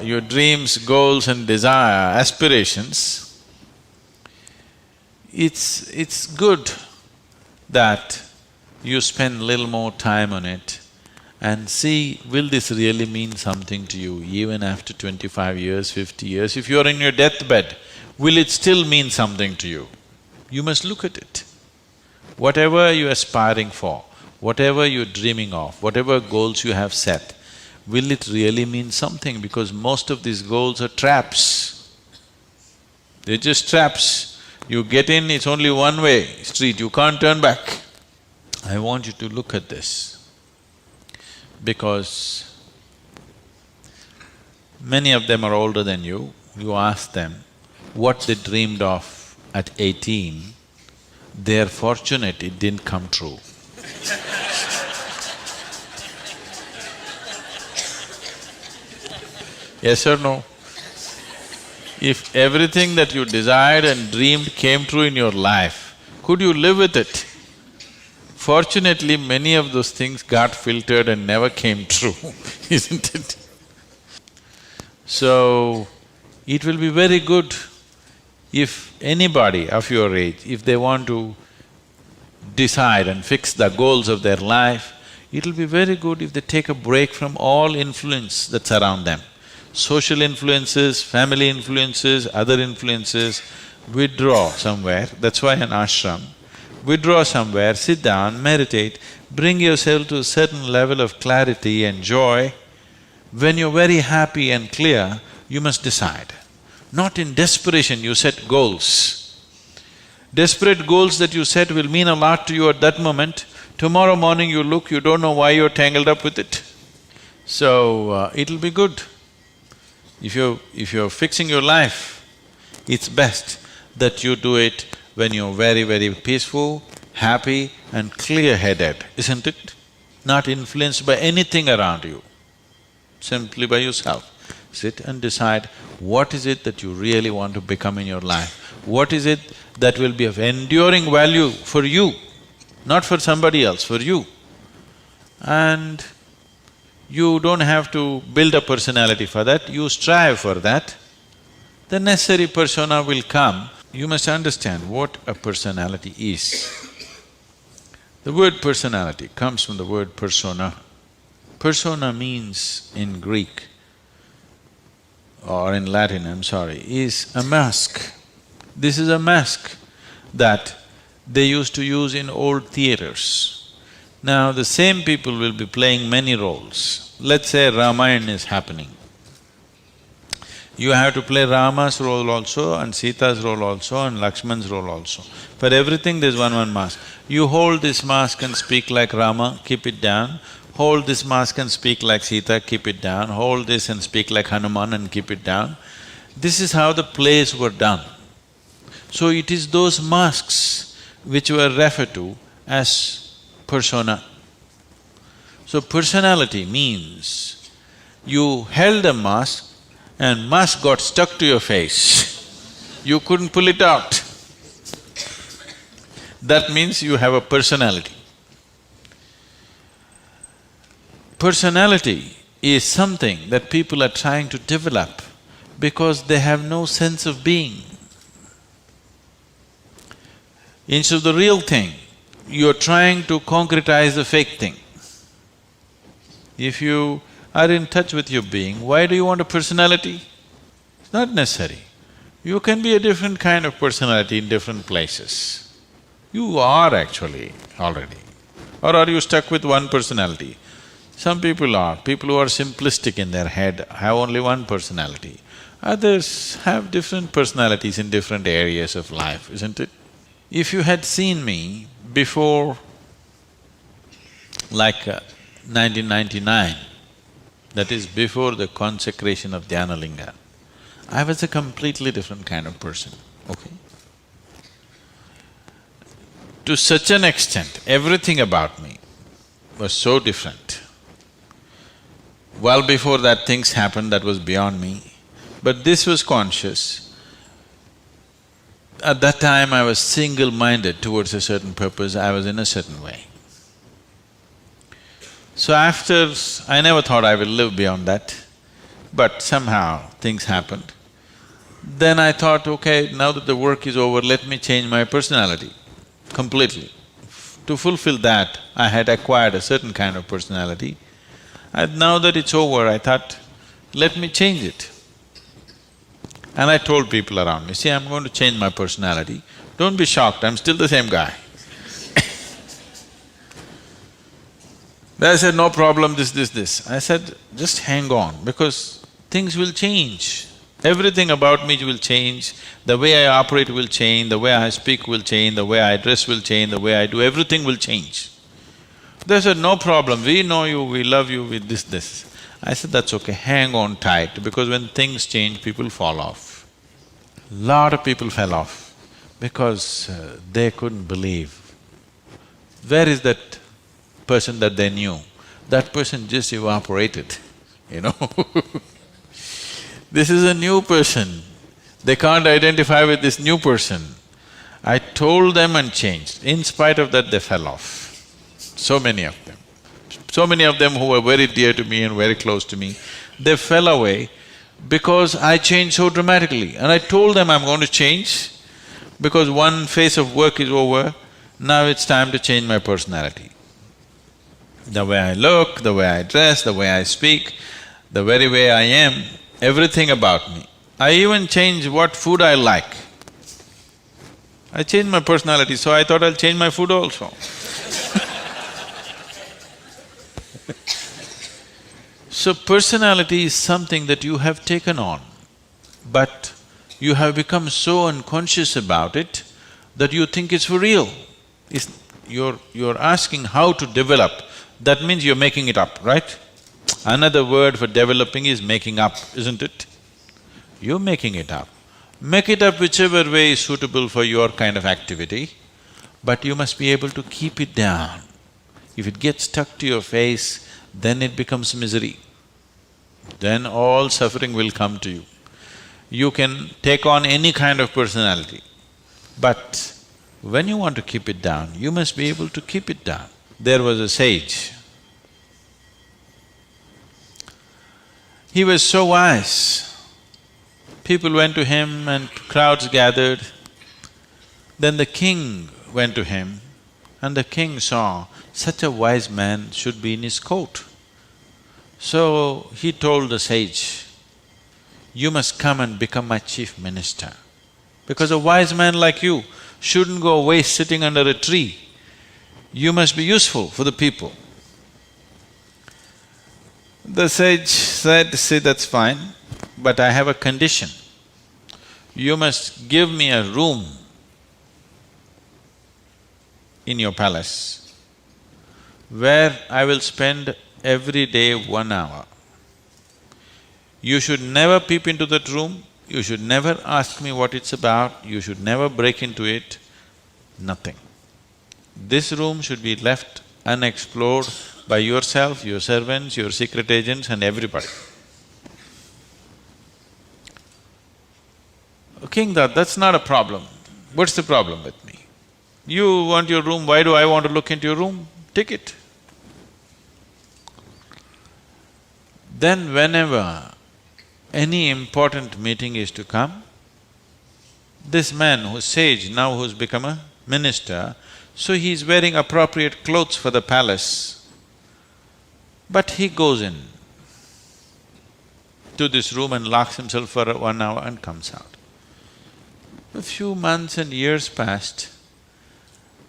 your dreams, goals and desire, aspirations, it's good that you spend a little more time on it and see, will this really mean something to you even after 25 years, 50 years? If you're in your deathbed, will it still mean something to you? You must look at it. Whatever you're aspiring for, whatever you're dreaming of, whatever goals you have set, will it really mean something? Because most of these goals are traps. They're just traps. You get in, it's only one-way street, you can't turn back. I want you to look at this, because many of them are older than you. You ask them what they dreamed of at 18, they're fortunate it didn't come true. Yes or no? If everything that you desired and dreamed came true in your life, could you live with it? Fortunately, many of those things got filtered and never came true, isn't it? So, it will be very good if anybody of your age, if they want to decide and fix the goals of their life, it'll be very good if they take a break from all influence that's around them. Social influences, family influences, other influences, withdraw somewhere, that's why an ashram. Withdraw somewhere, sit down, meditate, bring yourself to a certain level of clarity and joy. When you're very happy and clear, you must decide. Not in desperation you set goals. Desperate goals that you set will mean a lot to you at that moment. Tomorrow morning you look, you don't know why you're tangled up with it. So, it'll be good. If you're fixing your life, it's best that you do it when you're very, very peaceful, happy and clear-headed, isn't it? Not influenced by anything around you, simply by yourself. Sit and decide what is it that you really want to become in your life. What is it that will be of enduring value for you, not for somebody else, for you. And you don't have to build a personality for that, you strive for that. The necessary persona will come. You must understand what a personality is. The word personality comes from the word persona. Persona means in Greek or in Latin, I'm sorry, is a mask. This is a mask that they used to use in old theaters. Now, the same people will be playing many roles. Let's say Ramayana is happening. You have to play Rama's role also and Sita's role also and Lakshman's role also. For everything there's one mask. You hold this mask and speak like Rama, keep it down. Hold this mask and speak like Sita, keep it down. Hold this and speak like Hanuman and keep it down. This is how the plays were done. So it is those masks which were referred to as persona. So personality means you held a mask and mask got stuck to your face. You couldn't pull it out. That means you have a personality. Personality is something that people are trying to develop because they have no sense of being. Instead of the real thing, you're trying to concretize the fake thing. If you are in touch with your being, why do you want a personality? It's not necessary. You can be a different kind of personality in different places. You are actually already. Or are you stuck with one personality? Some people are. People who are simplistic in their head have only one personality. Others have different personalities in different areas of life, isn't it? If you had seen me before like 1999, that is before the consecration of Dhyanalinga, I was a completely different kind of person, okay? To such an extent, everything about me was so different. Well before that things happened that was beyond me, but this was conscious. At that time I was single-minded towards a certain purpose, I was in a certain way. So after… I never thought I will live beyond that. but somehow things happened. Then I thought, okay, now that the work is over, let me change my personality completely. To fulfill that, I had acquired a certain kind of personality. And now that it's over, I thought, let me change it. And I told people around me, see, I'm going to change my personality. Don't be shocked, I'm still the same guy. They said, no problem, this. I said, just hang on, because things will change. Everything about me will change, the way I operate will change, the way I speak will change, the way I dress will change, the way I do, everything will change. They said, no problem, we know you, we love you with this. I said, that's okay, hang on tight, because when things change, people fall off. Lot of people fell off because they couldn't believe. Where is that person that they knew? That person just evaporated, you know This is a new person, they can't identify with this new person. I told them and changed. In spite of that, they fell off. So many of them. So many of them who were very dear to me and very close to me, they fell away because I changed so dramatically. And I told them I'm going to change because one phase of work is over, now it's time to change my personality. The way I look, the way I dress, the way I speak, the very way I am, everything about me. I even changed what food I like. I changed my personality, so I thought I'll change my food also. So personality is something that you have taken on, but you have become so unconscious about it that you think it's for real. You're asking how to develop, that means you're making it up, right? Another word for developing is making up, isn't it? You're making it up. Make it up whichever way is suitable for your kind of activity, but you must be able to keep it down. If it gets stuck to your face, then it becomes misery. Then all suffering will come to you. You can take on any kind of personality, but when you want to keep it down, you must be able to keep it down. There was a sage. He was so wise. People went to him and crowds gathered. Then the king went to him and the king saw such a wise man should be in his court. So he told the sage, you must come and become my chief minister, because a wise man like you shouldn't go waste sitting under a tree. You must be useful for the people. The sage said, see, that's fine, but I have a condition. You must give me a room in your palace where I will spend every day 1 hour. You should never peep into that room, you should never ask me what it's about, you should never break into it, nothing. This room should be left unexplored by yourself, your servants, your secret agents and everybody. King thought, that's not a problem. What's the problem with me? You want your room, why do I want to look into your room? Take it. Then whenever any important meeting is to come, this man who's sage, now who's become a minister, so he's wearing appropriate clothes for the palace, but he goes in to this room and locks himself for 1 hour and comes out. A few months and years passed,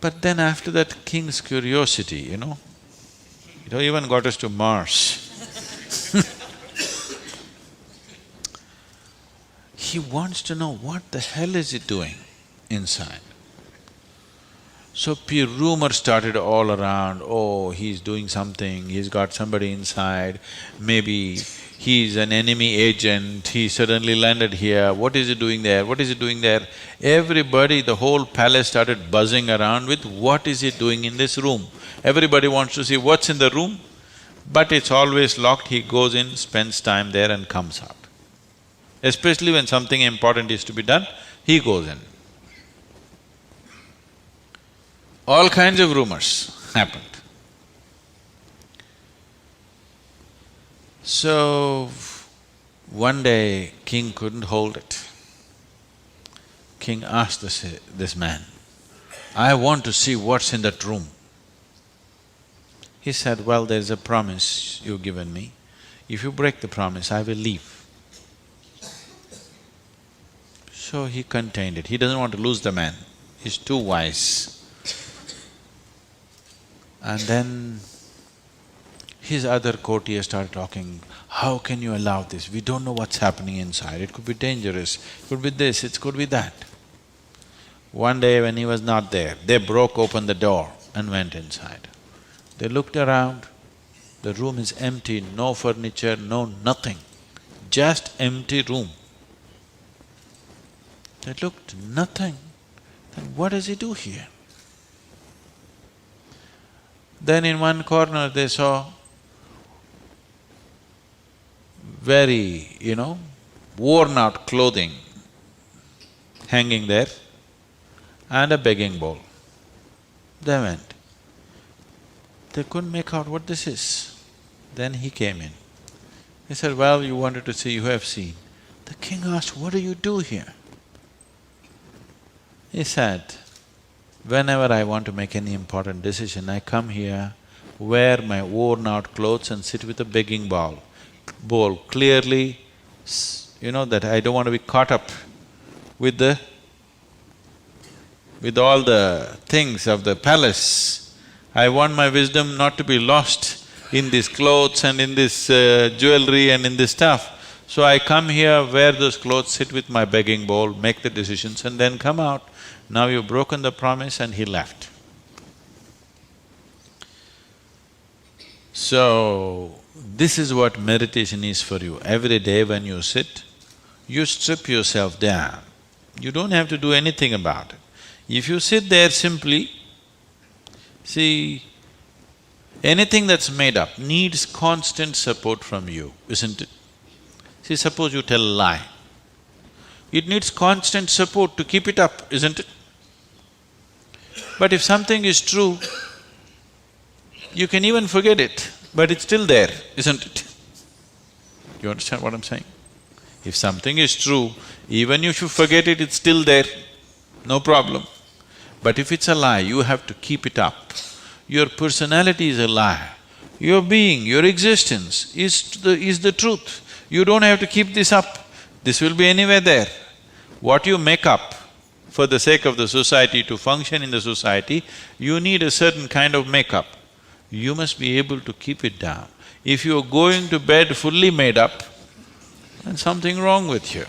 but then after that king's curiosity, it even got us to Mars. He wants to know what the hell is he doing inside. So rumors started all around, oh, he's doing something, he's got somebody inside, maybe he's an enemy agent, he suddenly landed here, what is he doing there, what is he doing there? Everybody, the whole palace started buzzing around with what is he doing in this room. Everybody wants to see what's in the room, but it's always locked, he goes in, spends time there and comes out. Especially when something important is to be done, he goes in. All kinds of rumors happened. So, One day, king couldn't hold it. King asked this man, "I want to see what's in that room." He said, "Well, there's a promise you've given me. If you break the promise, I will leave." So he contained it. He doesn't want to lose the man. He's too wise. And then his other courtiers started talking, "How can you allow this? We don't know what's happening inside. It could be dangerous, it could be this, it could be that." One day when he was not there, they broke open the door and went inside. They looked around, the room is empty, no furniture, no nothing, just empty room. They looked, nothing. Then what does he do here? Then in one corner they saw very, worn out clothing hanging there and a begging bowl. They went. They couldn't make out what this is. Then he came in. He said, "Well, you wanted to see, you have seen." The king asked, "What do you do here?" He said, "Whenever I want to make any important decision, I come here, wear my worn-out clothes and sit with a begging bowl, clearly, that I don't want to be caught up with all the things of the palace. I want my wisdom not to be lost in these clothes and in this jewelry and in this stuff. So I come here, wear those clothes, sit with my begging bowl, make the decisions and then come out. Now you've broken the promise," and he left. So, this is what meditation is for you. Every day when you sit, you strip yourself down. You don't have to do anything about it. If you sit there simply, see, anything that's made up needs constant support from you, isn't it? See, suppose you tell a lie. It needs constant support to keep it up, isn't it? But if something is true, you can even forget it, but it's still there, isn't it? You understand what I'm saying? If something is true, even if you forget it, it's still there, no problem. But if it's a lie, you have to keep it up. Your personality is a lie. Your being, your existence is the truth. You don't have to keep this up. This will be anywhere there. What you make up for the sake of the society, to function in the society, you need a certain kind of makeup. You must be able to keep it down. If you're going to bed fully made up, then something wrong with you.